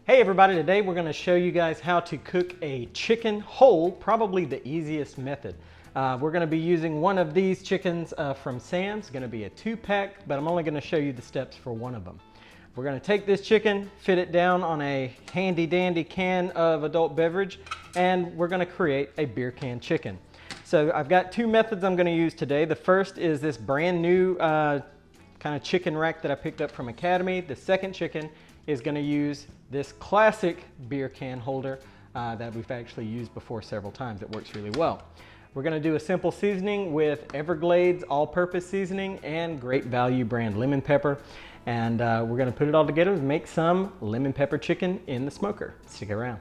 Hey everybody, today we're going to show you guys how to cook a chicken whole, probably the easiest method. We're going to be using one of these chickens from Sam's. It's going to be a 2-pack, but I'm only going to show you the steps for one of them. We're going to take this chicken, fit it down on a handy dandy can of adult beverage, and we're going to create a beer can chicken. So I've got two methods I'm going to use today. The first is this brand new kind of chicken rack that I picked up from Academy. The second chicken is going to use this classic beer can holder that we've actually used before several times. It works really well. We're going to do a simple seasoning with Everglades all-purpose seasoning and Great Value brand lemon pepper. And we're going to put it all together and make some lemon pepper chicken in the smoker. Stick around.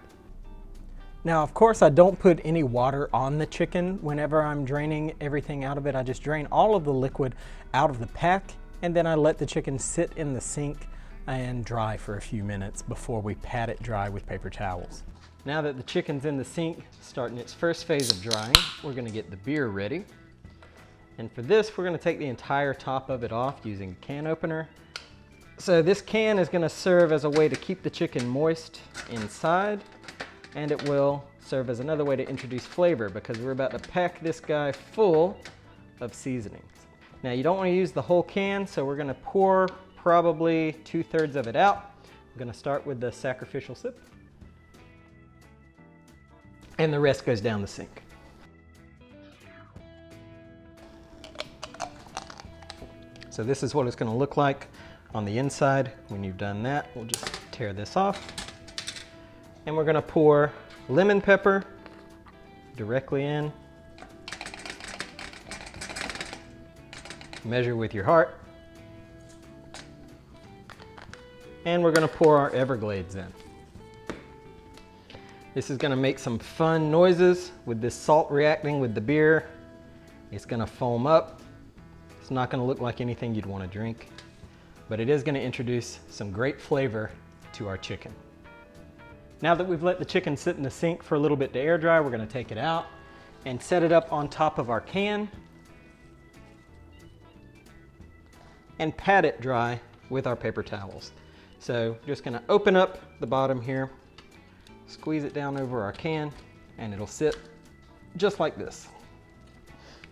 Now, of course, I don't put any water on the chicken whenever I'm draining everything out of it. I just drain all of the liquid out of the pack, and then I let the chicken sit in the sink and dry for a few minutes before we pat it dry with paper towels. Now that the chicken's in the sink, starting its first phase of drying, we're going to get the beer ready. And for this, we're going to take the entire top of it off using a can opener. So this can is going to serve as a way to keep the chicken moist inside, and it will serve as another way to introduce flavor because we're about to pack this guy full of seasonings. Now you don't want to use the whole can, so we're going to pour probably 2/3 of it out. I'm going to start with the sacrificial sip, and the rest goes down the sink. So this is what it's going to look like on the inside. When you've done that, we'll just tear this off, and we're going to pour lemon pepper directly in. Measure with your heart. And we're going to pour our Everglades in. This is going to make some fun noises with this salt reacting with the beer. It's going to foam up. It's not going to look like anything you'd want to drink, but it is going to introduce some great flavor to our chicken. Now that we've let the chicken sit in the sink for a little bit to air dry, we're going to take it out and set it up on top of our can and pat it dry with our paper towels. So just going to open up the bottom here, squeeze it down over our can, and it'll sit just like this.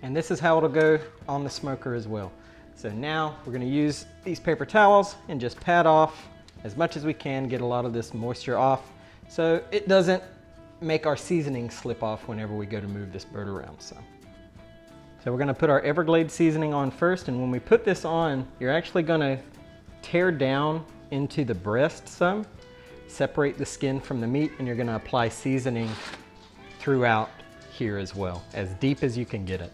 And this is how it'll go on the smoker as well. So now we're going to use these paper towels and just pat off as much as we can, get a lot of this moisture off so it doesn't make our seasoning slip off whenever we go to move this bird around. So we're going to put our Everglades seasoning on first, and when we put this on, you're actually going to tear down into the breast some, separate the skin from the meat, and you're going to apply seasoning throughout here as well, as deep as you can get it.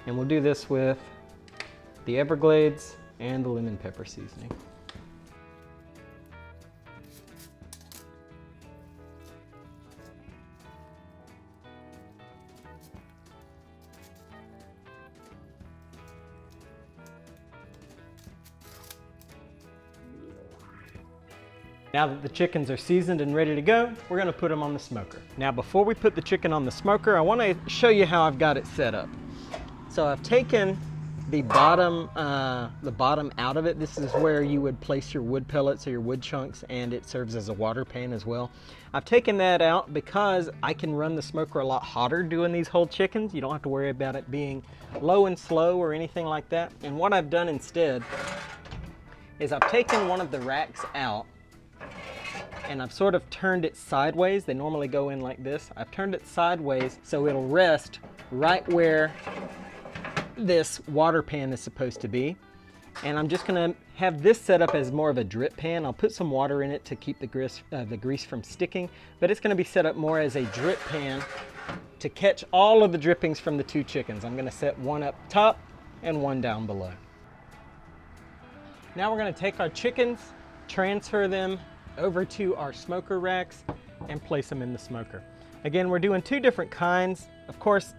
And we'll do this with the Everglades and the lemon pepper seasoning. Now that the chickens are seasoned and ready to go, we're going to put them on the smoker. Now before we put the chicken on the smoker, I want to show you how I've got it set up. So I've taken the bottom out of it. This is where you would place your wood pellets or your wood chunks, and it serves as a water pan as well. I've taken that out because I can run the smoker a lot hotter doing these whole chickens. You don't have to worry about it being low and slow or anything like that. And what I've done instead is I've taken one of the racks out and I've sort of turned it sideways. They normally go in like this. I've turned it sideways so it'll rest right where this water pan is supposed to be. And I'm just gonna have this set up as more of a drip pan. I'll put some water in it to keep the grease from sticking, but it's gonna be set up more as a drip pan to catch all of the drippings from the two chickens. I'm gonna set one up top and one down below. Now we're gonna take our chickens, transfer them over to our smoker racks, and place them in the smoker. Again, we're doing two different kinds. Of course,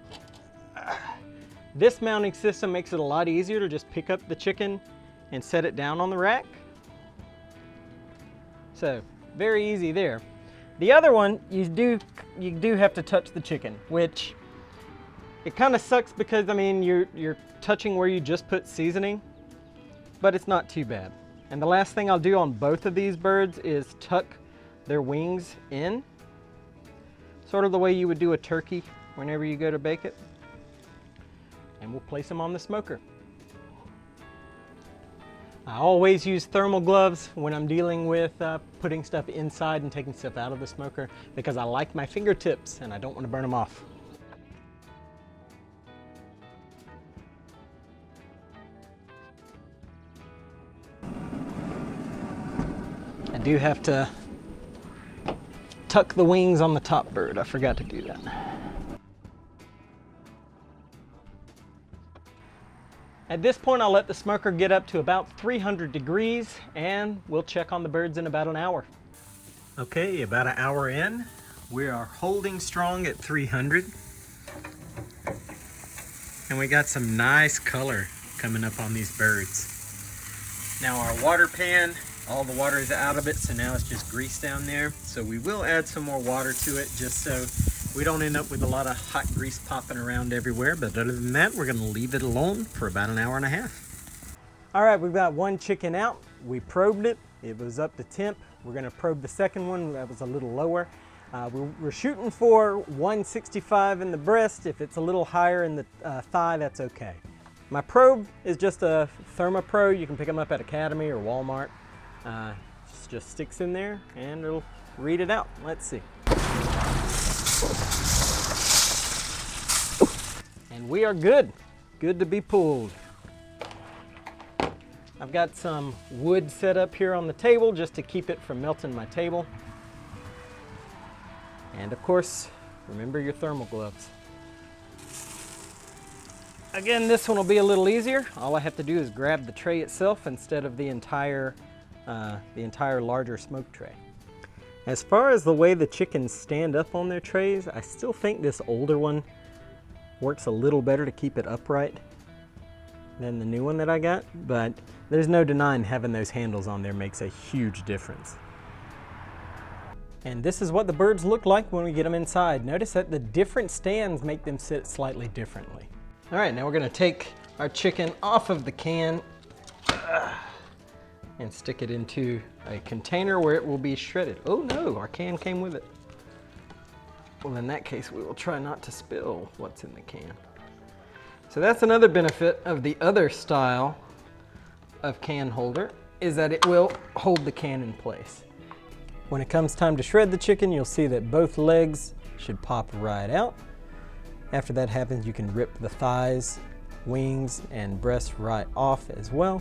this mounting system makes it a lot easier to just pick up the chicken and set it down on the rack. So very easy there. The other one, you do have to touch the chicken, which it kind of sucks because, I mean, you're touching where you just put seasoning, but it's not too bad. And the last thing I'll do on both of these birds is tuck their wings in, sort of the way you would do a turkey whenever you go to bake it. And we'll place them on the smoker. I always use thermal gloves when I'm dealing with putting stuff inside and taking stuff out of the smoker because I like my fingertips and I don't want to burn them off. I do have to tuck the wings on the top bird. I forgot to do that. At this point, I'll let the smoker get up to about 300 degrees and we'll check on the birds in about an hour. Okay, about an hour in, we are holding strong at 300. And we got some nice color coming up on these birds. Now our water pan, all the water is out of it, so now it's just grease down there. So we will add some more water to it just so we don't end up with a lot of hot grease popping around everywhere, but other than that, we're gonna leave it alone for about an hour and a half. All right, we've got one chicken out. We probed it. It was up to temp. We're gonna probe the second one. That was a little lower. We're shooting for 165 in the breast. If it's a little higher in the thigh, that's okay. My probe is just a ThermaPro. You can pick them up at Academy or Walmart. Just sticks in there and it'll read it out. Let's see. And we are good to be pulled. I've got some wood set up here on the table just to keep it from melting my table. And of course, remember your thermal gloves. Again, this one will be a little easier. All I have to do is grab the tray itself instead of the entire larger smoke tray. As far as the way the chickens stand up on their trays, I still think this older one works a little better to keep it upright than the new one that I got, but there's no denying having those handles on there makes a huge difference. And this is what the birds look like when we get them inside. Notice that the different stands make them sit slightly differently. All right, now we're gonna take our chicken off of the can and stick it into a container where it will be shredded. Oh no, our can came with it. Well, in that case, we will try not to spill what's in the can. So that's another benefit of the other style of can holder, is that it will hold the can in place. When it comes time to shred the chicken, you'll see that both legs should pop right out. After that happens, you can rip the thighs, wings, and breasts right off as well.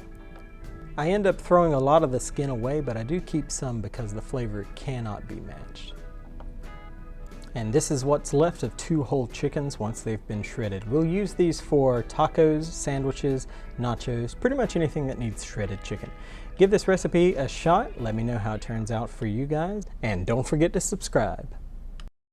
I end up throwing a lot of the skin away, but I do keep some because the flavor cannot be matched. And this is what's left of 2 whole chickens once they've been shredded. We'll use these for tacos, sandwiches, nachos, pretty much anything that needs shredded chicken. Give this recipe a shot. Let me know how it turns out for you guys. And don't forget to subscribe.